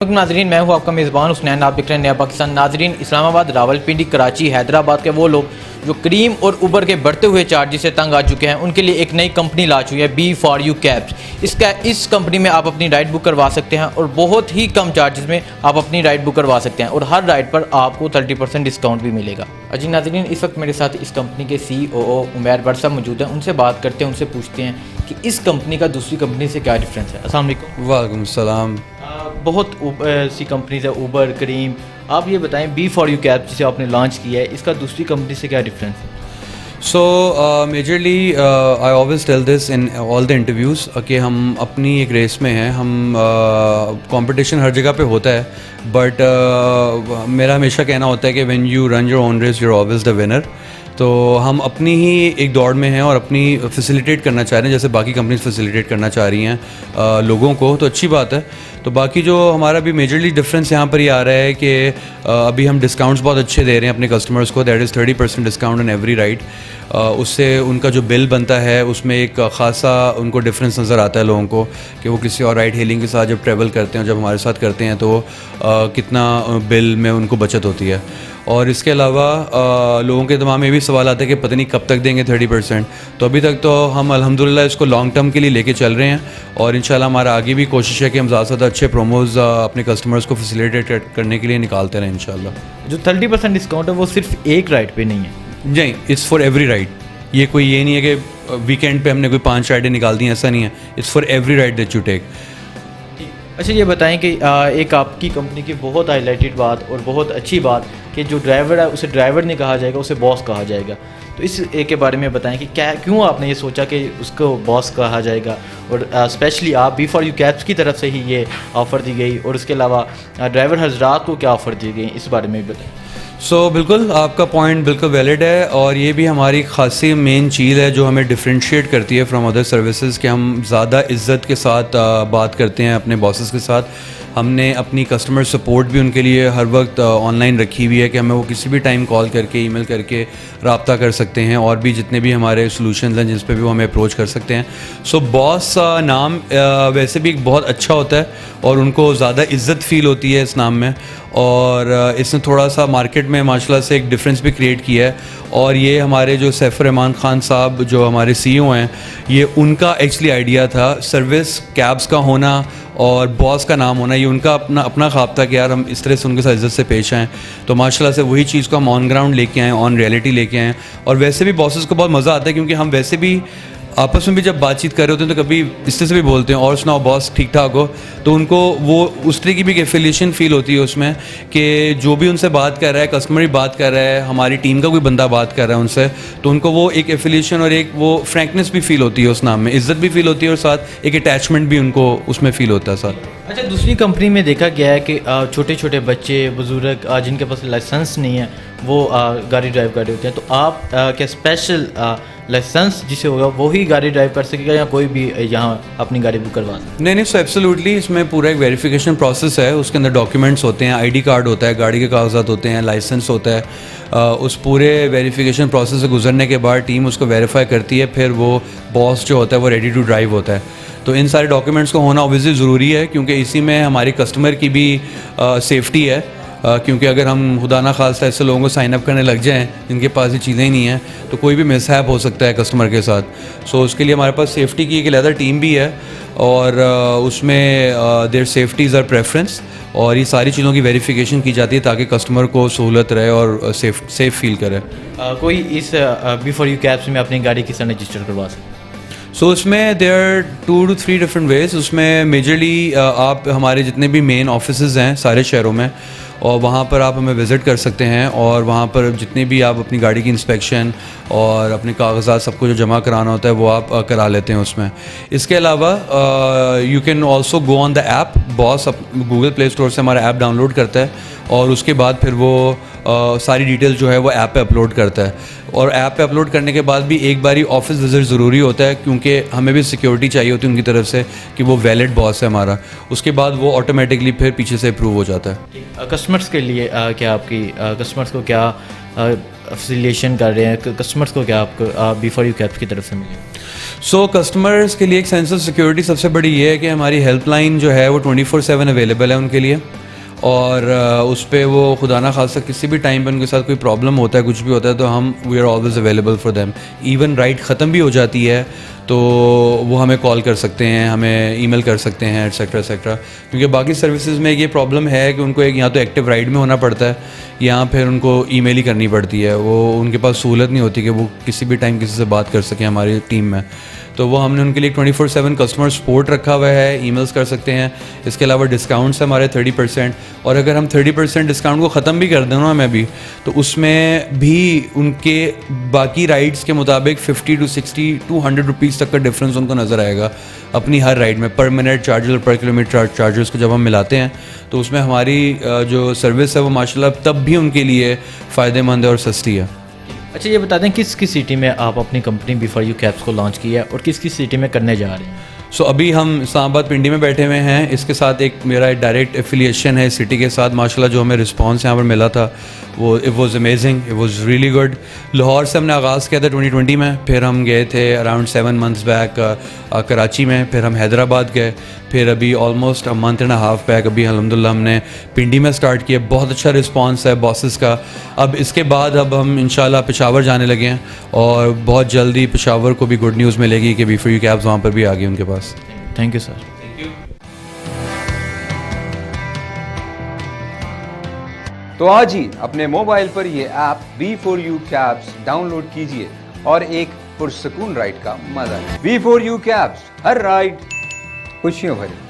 नाजरीन, मैं हूं आपका मेज़बान हुसनैन। आप देख रहे हैं नया पाकिस्तान। नाजरीन, इस्लामाबाद, रावलपिंडी, कराची, हैदराबाद के वो लोग जो क्रीम और उबर के बढ़ते हुए चार्जेस से तंग आ चुके हैं, उनके लिए एक नई कंपनी ला चुकी है, B4U कैब्स। इस कंपनी में आप अपनी राइड बुक करवा सकते हैं और बहुत ही कम चार्जेस में आप अपनी राइड बुक करवा सकते हैं और हर राइड पर आपको 30% डिस्काउंट भी मिलेगा। जी नाजरीन, इस वक्त मेरे साथ इस कंपनी के COO उमैर भट्ट साहब मौजूद हैं। उनसे बात करते हैं, उनसे पूछते हैं कि इस कंपनी का दूसरी कंपनी से क्या डिफरेंस है। अस्सलाम वालेकुम। वालेकुम सलाम। बहुत सी कंपनीज है, उबर, करीम। आप ये बताएं, B4U कैब जिसे आपने लॉन्च किया है, इसका दूसरी कंपनी से क्या डिफरेंस है? So majorly I always tell this in all the interviews कि हम अपनी एक रेस में हैं। हम कंपटीशन हर जगह पे होता है, बट मेरा हमेशा कहना होता है कि when you run your own race you are always the winner. तो हम अपनी ही एक दौड़ में हैं और अपनी फैसिलिटेट करना चाह रहे हैं, जैसे बाकी कंपनीज फैसिलिटेट करना चाह रही हैं लोगों को, तो अच्छी बात है। तो बाकी जो हमारा भी मेजरली डिफरेंस यहाँ पर ये आ रहा है कि अभी हम डिस्काउंट्स बहुत अच्छे दे रहे हैं अपने कस्टमर्स को। That is 30% discount on every ride. उससे उनका जो बिल बनता है उसमें एक ख़ासा उनको डिफरेंस नज़र आता है लोगों को कि वो किसी और राइड हेलिंग के साथ जब ट्रैवल करते हैं, जब हमारे साथ करते हैं, तो कितना बिल में उनको बचत होती है। और इसके अलावा लोगों के दिमाग में भी सवाल आता है कि पता नहीं कब तक देंगे 30%। तो अभी तक तो हम अल्हम्दुलिल्लाह इसको लॉन्ग टर्म के लिए लेके चल रहे हैं और इंशाल्लाह हमारा आगे भी कोशिश है कि हम ज़्यादा से ज़्यादा अच्छे प्रोमोज अपने कस्टमर्स को फैसिलिटेट करने के लिए निकालते रहें इंशाल्लाह। जो 30% डिस्काउंट है वो सिर्फ एक राइड पे नहीं है? नहीं, इट्स फॉर एवरी राइड। ये कोई ये नहीं है कि वीकेंड पे हमने कोई 5 राइडें निकाल दी हैं, ऐसा नहीं है। It's for every ride that you take. अच्छा, ये बताएं कि एक आपकी कंपनी की बहुत हाईलाइटेड बात और बहुत अच्छी बात कि जो ड्राइवर है उसे ड्राइवर नहीं कहा जाएगा, उसे बॉस कहा जाएगा। तो इस के बारे में बताएं कि क्यों आपने ये सोचा कि उसको बॉस कहा जाएगा और स्पेशली आप B4U कैब्स की तरफ से ही ये ऑफ़र दी गई और उसके अलावा ड्राइवर हजरात को क्या ऑफ़र दी गई, इस बारे में भी बताएं। बिल्कुल आपका पॉइंट बिल्कुल वैलिड है और ये भी हमारी खासी मेन चीज़ है जो हमें डिफरेंशिएट करती है फ्रॉम अदर सर्विसेज कि हम ज़्यादा इज़्ज़त के साथ बात करते हैं अपने बॉसेस के साथ। हमने अपनी कस्टमर सपोर्ट भी उनके लिए हर वक्त ऑनलाइन रखी हुई है कि हमें वो किसी भी टाइम कॉल करके, ईमेल करके रब्ता कर सकते हैं और भी जितने भी हमारे सॉल्यूशंस हैं जिस पे भी वो हमें अप्रोच कर सकते हैं। बॉस नाम वैसे भी बहुत अच्छा होता है और उनको ज़्यादा इज़्ज़त फ़ील होती है इस नाम में और इसने थोड़ा सा मार्केट में माशाल्लाह से एक डिफरेंस भी क्रिएट किया है। और ये हमारे जो सैफ रहमान ख़ान साहब जो हमारे CEO हैं, ये उनका एक्चुअली आइडिया था। सर्विस कैब्स का होना और बॉस का नाम होना, ये उनका अपना ख्वाब था कि यार हम इस तरह से उनके साथ इज़्ज़त से पेश आएँ। तो माशाल्लाह से वही चीज़ को हम ऑन ग्राउंड लेके आएँ, ऑन रियलिटी लेके आएँ। और वैसे भी बॉसेस को बहुत मज़ा आता है क्योंकि हम वैसे भी आपस में भी जब बातचीत कर रहे होते हैं तो कभी इस तरह से भी बोलते हैं और सुनाओ बॉस ठीक ठाक हो, तो उनको वो उस तरह की भी एफिलिएशन फील होती है उसमें कि जो भी उनसे बात कर रहा है, कस्टमर भी बात कर रहा है, हमारी टीम का कोई बंदा बात कर रहा है उनसे, तो उनको वो एक एफिलिएशन और एक वो फ्रैंकनेस भी फील होती है उस नाम में, इज़्ज़त भी फील होती है और साथ एक अटैचमेंट भी उनको उसमें फील होता है साथ। अच्छा, दूसरी कंपनी में देखा गया है कि छोटे छोटे बच्चे, बुजुर्ग जिनके पास लाइसेंस नहीं है वो गाड़ी ड्राइव कर रहे होते हैं, तो आप क्या स्पेशल लाइसेंस जिसे होगा वही गाड़ी ड्राइव कर सकेगा या कोई भी यहाँ अपनी गाड़ी बुक करवा सकता? नहीं, सो एब्सोल्युटली इसमें पूरा एक वेरिफिकेशन प्रोसेस है। उसके अंदर डॉक्यूमेंट्स होते हैं, ID कार्ड होता है, गाड़ी के कागजात होते हैं, लाइसेंस होता है। उस पूरे वेरिफिकेशन प्रोसेस से गुजरने के बाद टीम उसको वेरीफाई करती है, फिर वो बॉस जो होता है वो रेडी टू ड्राइव होता है। तो इन सारे डॉक्यूमेंट्स को होना ऑब्वियसली ज़रूरी है क्योंकि इसी में हमारी कस्टमर की भी सेफ्टी है। क्योंकि अगर हम खुदा ना खास्ता ऐसे लोगों को साइन अप करने लग जाएं जिनके पास ये चीज़ें ही नहीं हैं, तो कोई भी मिसहैप हो सकता है कस्टमर के साथ। उसके लिए हमारे पास सेफ्टी की एक अलग टीम भी है और उसमें their safety is our preference और ये सारी चीज़ों की वेरिफिकेशन की जाती है ताकि कस्टमर को सहूलत रहे और सेफ फील करे। कोई इस B4U कैब्स में अपनी गाड़ी किस तरह रजिस्टर करवा सकते? उसमें देयर 2 to 3 डिफरेंट वेज। उसमें मेजरली आप हमारे जितने भी मेन ऑफिसेज हैं सारे शहरों में और वहाँ पर आप हमें विज़िट कर सकते हैं और वहाँ पर जितने भी आप अपनी गाड़ी की इंस्पेक्शन और अपने कागजात सबको जो जमा कराना होता है वो आप करा लेते हैं उसमें। इसके अलावा you can also go on the app. Boss Google play store से हमारा ऐप डाउनलोड करता है और उसके बाद फिर वो सारी डिटेल्स जो है वो ऐप पे अपलोड करता है और ऐप पे अपलोड करने के बाद भी एक बारी ऑफिस विज़िट ज़रूरी होता है क्योंकि हमें भी सिक्योरिटी चाहिए होती है उनकी तरफ से कि वो वैलिड बॉस है हमारा। उसके बाद वो ऑटोमेटिकली फिर पीछे से अप्रूव हो जाता है। कस्टमर्स के लिए क्या आपकी कस्टमर्स को क्या अफिलिएशन कर रहे हैं, कस्टमर्स को क्या आप B4U कैब्स की तरफ से मिलेगा? सो कस्टमर्स के लिए एक सेंस ऑफ सिक्योरिटी सबसे बड़ी ये है कि हमारी हेल्पलाइन जो है वो 24/7 अवेलेबल है उनके लिए, और उस पर वो खुदा ना खासा किसी भी टाइम पे उनके साथ कोई प्रॉब्लम होता है, कुछ भी होता है, तो हम we are always available for them. Even ride ख़त्म भी हो जाती है तो वो हमें कॉल कर सकते हैं, हमें ईमेल कर सकते हैं, एटसेट्रा एटसेट्रा। क्योंकि बाकी सर्विसेज में ये प्रॉब्लम है कि उनको एक या तो एक्टिव राइड में होना पड़ता है या फिर उनको ईमेल ही करनी पड़ती है, वो उनके पास सहूलत नहीं होती कि वो किसी भी टाइम किसी से बात कर सकें हमारी टीम में। तो वो हमने उनके लिए 24/7 कस्टमर सपोर्ट रखा हुआ है, ईमेल्स कर सकते हैं। इसके अलावा डिस्काउंट्स हमारे 30%, और अगर हम 30% डिस्काउंट को ख़त्म भी कर दें ना मैं भी, तो उसमें भी उनके बाकी राइड्स के मुताबिक 50 to 60 to 100 रुपीज़ तक का डिफरेंस उनको नज़र आएगा अपनी हर राइड में। पर मिनट चार्जेस और पर किलोमीटर चार्जेस को जब हम मिलाते हैं तो उसमें हमारी जो सर्विस है वो माशाल्लाह तब भी उनके लिए फ़ायदेमंद है और सस्ती है। अच्छा, ये बता दें किस किस सिटी में आप अपनी कंपनी B4U कैब्स को लॉन्च किया है और किस किस सिटी में करने जा रहे हैं? सो अभी हम इस्लामाबाद पिंडी में बैठे हुए हैं, इसके साथ एक मेरा डायरेक्ट एफिलिएशन है सिटी के साथ। माशाल्लाह जो हमें रिस्पांस यहाँ पर मिला था वो it was amazing, it was really good. Lahore से हमने आगाज़ किया था 2020 में, फिर हम गए थे अराउंड 7 months बैक कराची में, फिर हम हैदराबाद गए, फिर अभी almost a month and half back अभी अल्हम्दुलिल्लाह हमने पिंडी में स्टार्ट किया। बहुत अच्छा रिस्पांस है बॉसेस का। अब इसके बाद अब हम इंशाल्लाह पेशावर जाने लगे हैं और बहुत जल्दी पेशावर को भी गुड न्यूज़ मिलेगी कि B4U कैब्स वहाँ पर भी आ गई उनके पास। Thank you sir. तो आज ही अपने मोबाइल पर ये ऐप B4U कैब्स डाउनलोड कीजिए और एक पुरसकून राइड का मजा लें। B4U कैब्स, हर राइड खुशियों भरी।